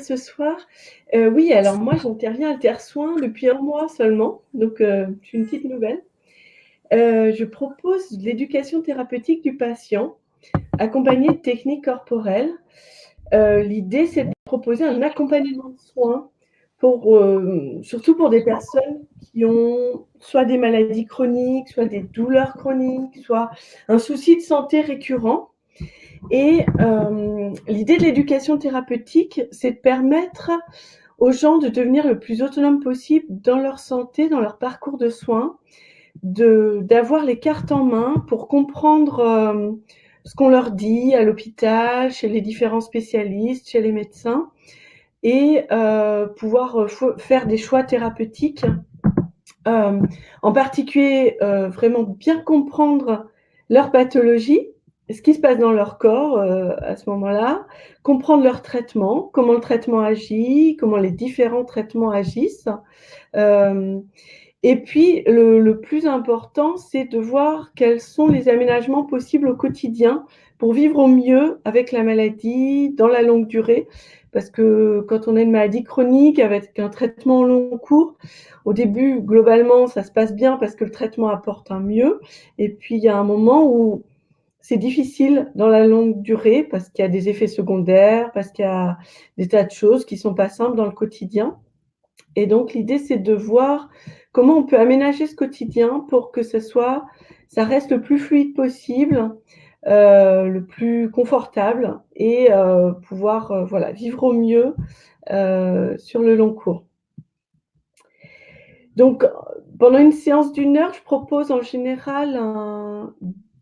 ce soir. Oui, alors moi, j'interviens à Terre-Soin depuis 1 mois seulement, donc je suis une petite nouvelle. Je propose de l'éducation thérapeutique du patient, accompagnée de techniques corporelles. L'idée, c'est de proposer un accompagnement de soins pour, surtout pour des personnes qui ont soit des maladies chroniques, soit des douleurs chroniques, soit un souci de santé récurrent. Et l'idée de l'éducation thérapeutique, c'est de permettre aux gens de devenir le plus autonome possible dans leur santé, dans leur parcours de soins, d'avoir les cartes en main pour comprendre ce qu'on leur dit à l'hôpital, chez les différents spécialistes, chez les médecins, et pouvoir faire des choix thérapeutiques. En particulier, vraiment bien comprendre leur pathologie, ce qui se passe dans leur corps à ce moment-là, comprendre leur traitement, comment le traitement agit, comment les différents traitements agissent. Et puis, le plus important, c'est de voir quels sont les aménagements possibles au quotidien pour vivre au mieux avec la maladie, dans la longue durée. Parce que quand on a une maladie chronique avec un traitement au long cours, au début, globalement, ça se passe bien parce que le traitement apporte un mieux. Et puis, il y a un moment où c'est difficile dans la longue durée parce qu'il y a des effets secondaires, parce qu'il y a des tas de choses qui sont pas simples dans le quotidien. Et donc, l'idée, c'est de voir comment on peut aménager ce quotidien pour que ça reste le plus fluide possible, le plus confortable et pouvoir voilà, vivre au mieux sur le long cours. Donc, pendant une séance d'1 heure, je propose en général un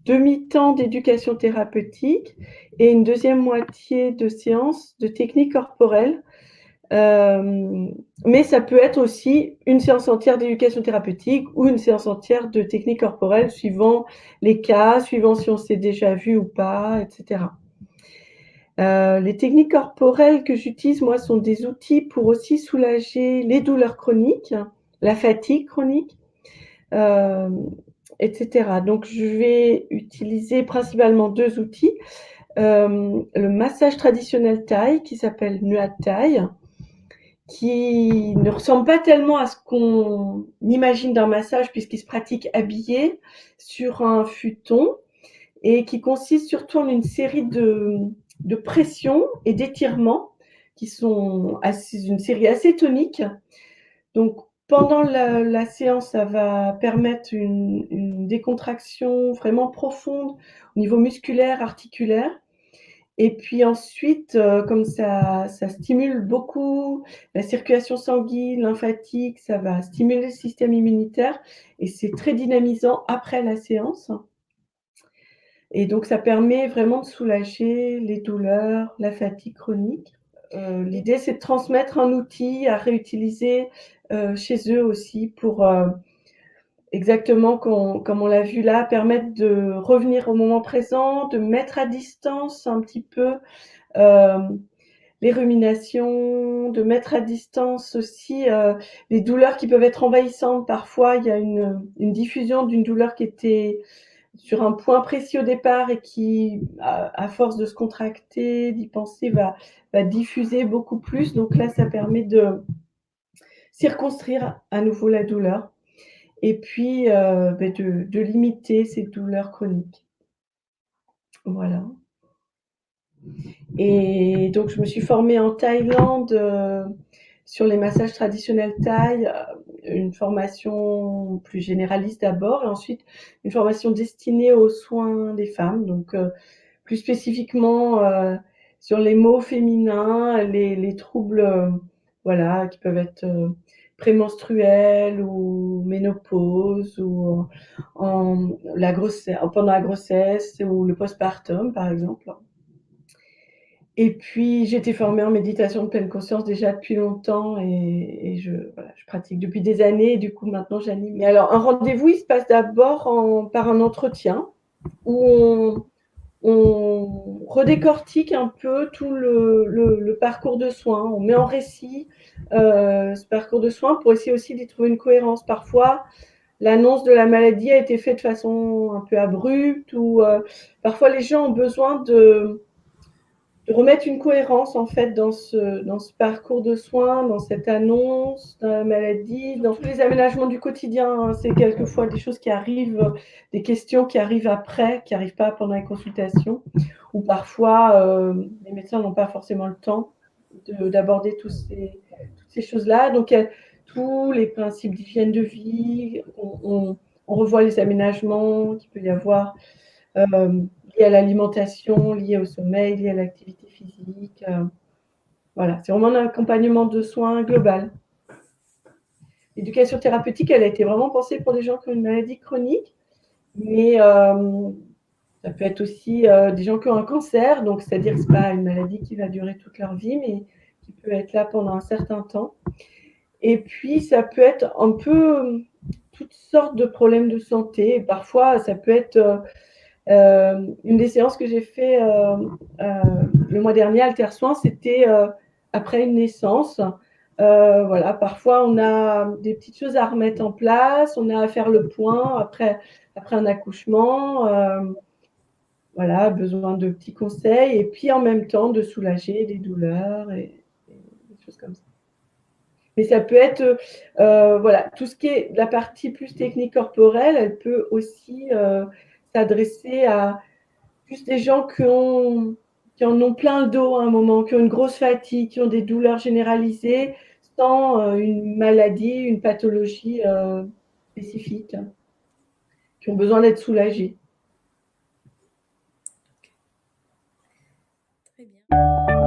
demi-temps d'éducation thérapeutique et une deuxième moitié de séance de technique corporelle. Mais ça peut être aussi une séance entière d'éducation thérapeutique ou une séance entière de technique corporelle, suivant les cas, suivant si on s'est déjà vu ou pas, etc. Les techniques corporelles que j'utilise, moi, sont des outils pour aussi soulager les douleurs chroniques, la fatigue chronique, etc. Donc, je vais utiliser principalement 2 outils. Le massage traditionnel thaï qui s'appelle Nuat Thai, qui ne ressemble pas tellement à ce qu'on imagine d'un massage puisqu'il se pratique habillé sur un futon et qui consiste surtout en une série de pressions et d'étirements qui sont une série assez tonique. Donc pendant la séance, ça va permettre une décontraction vraiment profonde au niveau musculaire, articulaire. Et puis ensuite, comme ça stimule beaucoup la circulation sanguine, lymphatique, ça va stimuler le système immunitaire et c'est très dynamisant après la séance. Et donc ça permet vraiment de soulager les douleurs, la fatigue chronique. L'idée, c'est de transmettre un outil à réutiliser chez eux aussi pour exactement comme on l'a vu là, permettre de revenir au moment présent, de mettre à distance un petit peu les ruminations, de mettre à distance aussi les douleurs qui peuvent être envahissantes. Parfois, il y a une diffusion d'une douleur qui était sur un point précis au départ et qui, à force de se contracter, d'y penser, va diffuser beaucoup plus. Donc là, ça permet de circonscrire à nouveau la douleur et puis de limiter ces douleurs chroniques. Voilà. Et donc, je me suis formée en Thaïlande sur les massages traditionnels thaï, une formation plus généraliste d'abord, et ensuite une formation destinée aux soins des femmes, donc plus spécifiquement sur les maux féminins, les troubles voilà, qui peuvent être prémenstruels ou ménopause ou pendant la grossesse ou le postpartum, par exemple. Et puis, j'ai été formée en méditation de pleine conscience déjà depuis longtemps et voilà, je pratique depuis des années et du coup, maintenant, j'anime. Mais alors, un rendez-vous, il se passe d'abord par un entretien où on redécortique un peu tout le parcours de soins. On met en récit ce parcours de soins pour essayer aussi d'y trouver une cohérence. Parfois, l'annonce de la maladie a été faite de façon un peu abrupte ou parfois les gens ont besoin de remettre une cohérence en fait dans ce parcours de soins, dans cette annonce dans la maladie, dans tous les aménagements du quotidien. Hein. C'est quelquefois des choses qui arrivent, des questions qui arrivent après, qui n'arrivent pas pendant les consultations, ou parfois les médecins n'ont pas forcément le temps d'aborder toutes ces choses-là. Donc il y a tous les principes d'hygiène de vie, on revoit les aménagements qu'il peut y avoir liés à l'alimentation, liés au sommeil, liés à l'activité physique. Voilà, c'est vraiment un accompagnement de soins global. L'éducation thérapeutique, elle a été vraiment pensée pour des gens qui ont une maladie chronique, mais ça peut être aussi des gens qui ont un cancer, donc c'est-à-dire que ce n'est pas une maladie qui va durer toute leur vie, mais qui peut être là pendant un certain temps. Et puis, ça peut être un peu toutes sortes de problèmes de santé. Et parfois, ça peut être une des séances que j'ai fait le mois dernier à Altersoin, c'était après une naissance. Voilà, parfois on a des petites choses à remettre en place, on a à faire le point après un accouchement, voilà, besoin de petits conseils, et puis en même temps de soulager des douleurs et des choses comme ça. Mais ça peut être, voilà, tout ce qui est la partie plus technique corporelle, elle peut aussi s'adresser à juste des gens qui en ont plein le dos à un moment, qui ont une grosse fatigue, qui ont des douleurs généralisées, sans une maladie, une pathologie spécifique, hein, qui ont besoin d'être soulagés. Très bien.